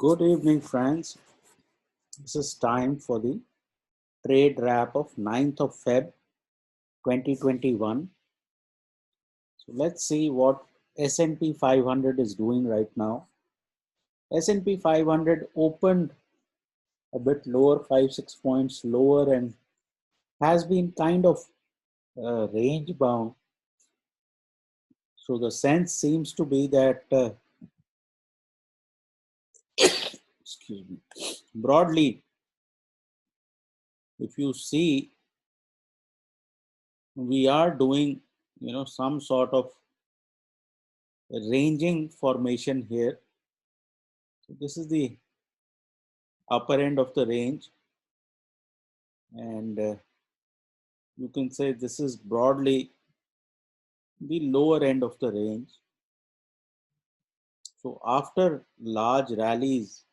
Good evening, friends. This is time for the trade wrap of 9th of Feb 2021. So let's see what S&P 500 is doing right now. S&P 500 opened a bit lower, 5-6 points lower, and has been kind of range bound. So the sense seems to be that, excuse me, broadly, if you see, we are doing, some sort of ranging formation here. So this is the upper end of the range, and you can say this is broadly the lower end of the range. So after large rallies,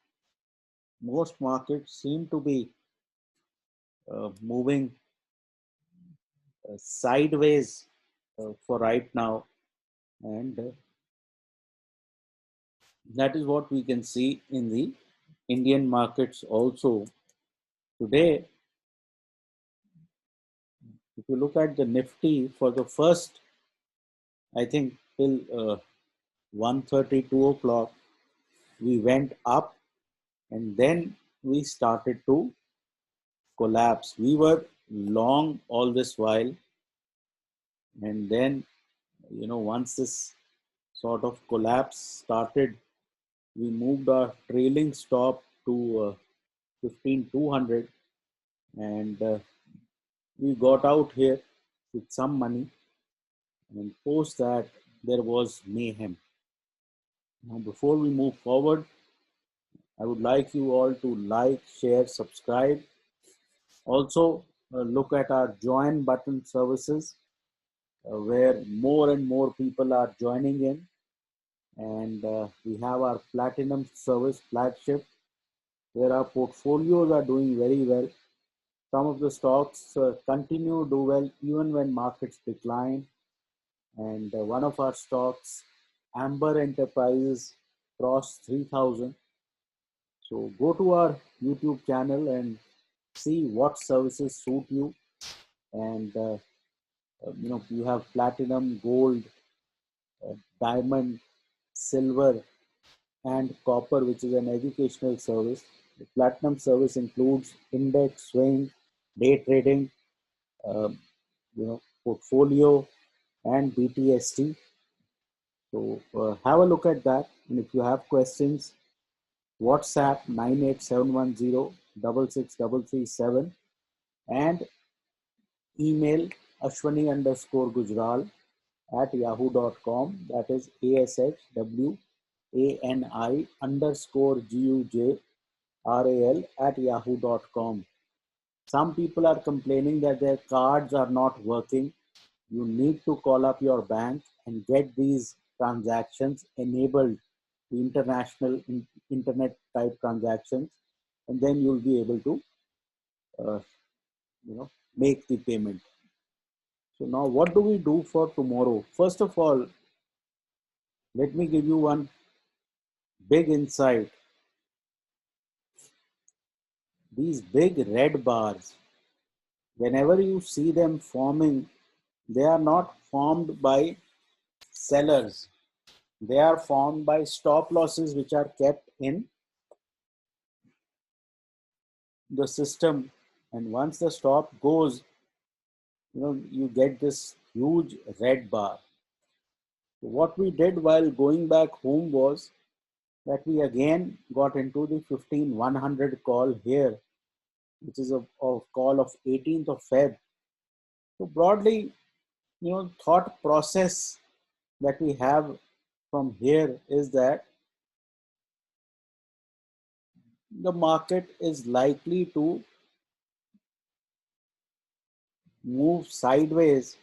most markets seem to be moving sideways for right now, and that is what we can see in the Indian markets also. Today, if you look at the Nifty for the first, I think till 1:30, 2 o'clock, we went up and then we started to collapse. We were long all this while, and then, once this sort of collapse started, we moved our trailing stop to 15,200, and we got out here with some money, and post that there was mayhem. Now, before we move forward, I would like you all to like, share, subscribe. Also, look at our join button services, where more and more people are joining in. And we have our platinum service flagship, where our portfolios are doing very well. Some of the stocks continue to do well even when markets decline. And one of our stocks, Amber Enterprises, crossed 3,000. So go to our YouTube channel and see what services suit you. And you have platinum, gold, diamond, silver, and copper, which is an educational service. The platinum service includes index, swing, day trading, um, portfolio, and BTST. So have a look at that. And if you have questions, WhatsApp 98710 and email ashwani_gujral@yahoo.com. That is ASHWANI_GUJRAL@yahoo.com. Some people are complaining that their cards are not working. You need to call up your bank and get these transactions enabled, the international internet type transactions, and then you'll be able to uh, make the payment. So now what do we do for tomorrow? First of all, let me give you one big insight. These big red bars, whenever you see them forming, they are not formed by sellers. They are formed by stop losses which are kept in the system, and once the stop goes, you get this huge red bar. So what we did while going back home was that we again got into the 15,100 call here, which is a call of 18th of Feb. So broadly, thought process that we have from here is that the market is likely to move sideways,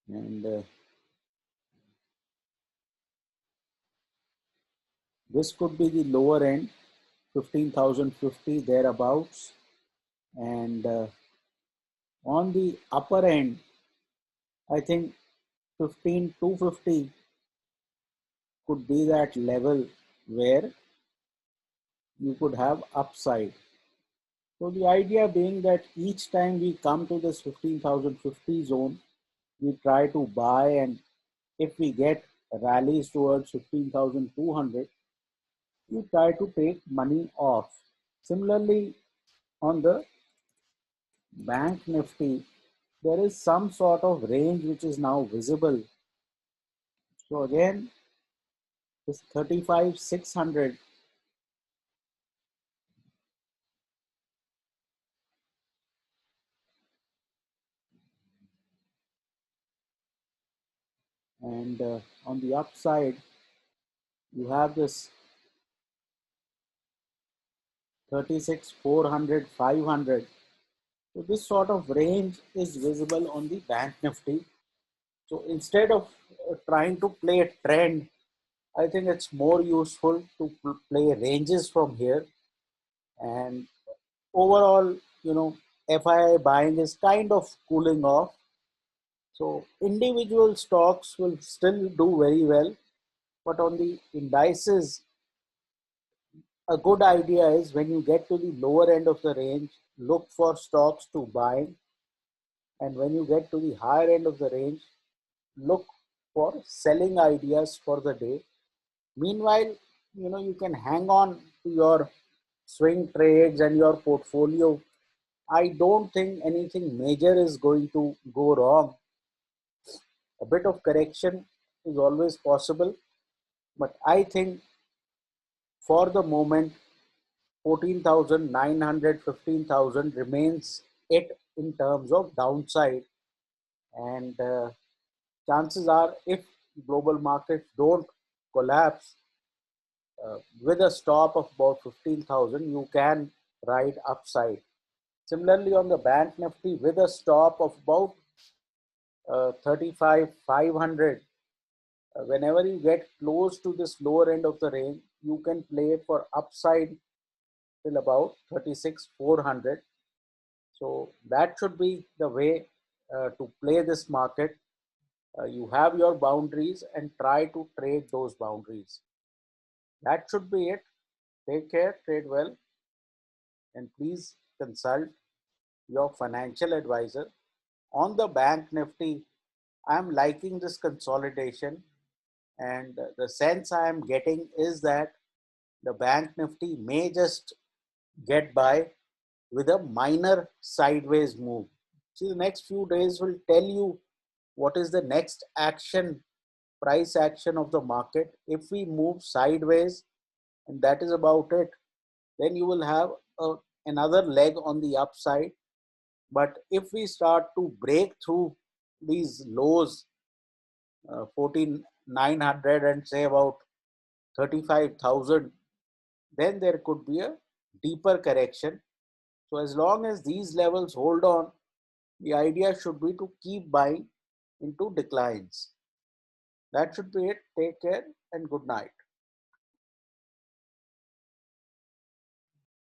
and this could be the lower end, 15,050 thereabouts, and on the upper end, I think 15,250 could be that level where you could have upside. So the idea being that each time we come to this 15,050 zone, we try to buy, and if we get rallies towards 15,200, you try to take money off. Similarly, on the bank nifty, there is some sort of range which is now visible. So again, this 35,600, and on the upside, you have this 36,400, 500. So this sort of range is visible on the bank nifty. So instead of trying to play a trend, I think it's more useful to play ranges from here. And overall, FII buying is kind of cooling off. So individual stocks will still do very well, but on the indices, a good idea is when you get to the lower end of the range, look for stocks to buy, and when you get to the higher end of the range, look for selling ideas for the day. Meanwhile, you can hang on to your swing trades and your portfolio. I don't think anything major is going to go wrong. A bit of correction is always possible, but I think for the moment, 14,900, 15,000 remains it in terms of downside. And chances are, if global markets don't collapse, with a stop of about 15,000, you can ride upside. Similarly, on the bank nifty, with a stop of about 35,500, whenever you get close to this lower end of the range, you can play for upside till about 36,400. So that should be the way to play this market. You have your boundaries and try to trade those boundaries. That should be it. Take care, trade well, and please consult your financial advisor. On the bank nifty, I'm liking this consolidation, and the sense I am getting is that the bank nifty may just get by with a minor sideways move. See, the next few days will tell you what is the next action, price action of the market. If we move sideways, and that is about it, then you will have another leg on the upside. But if we start to break through these lows, 14,900 and say about 35,000, then there could be a deeper correction. So as long as these levels hold on, the idea should be to keep buying into declines. That should be it. Take care and good night.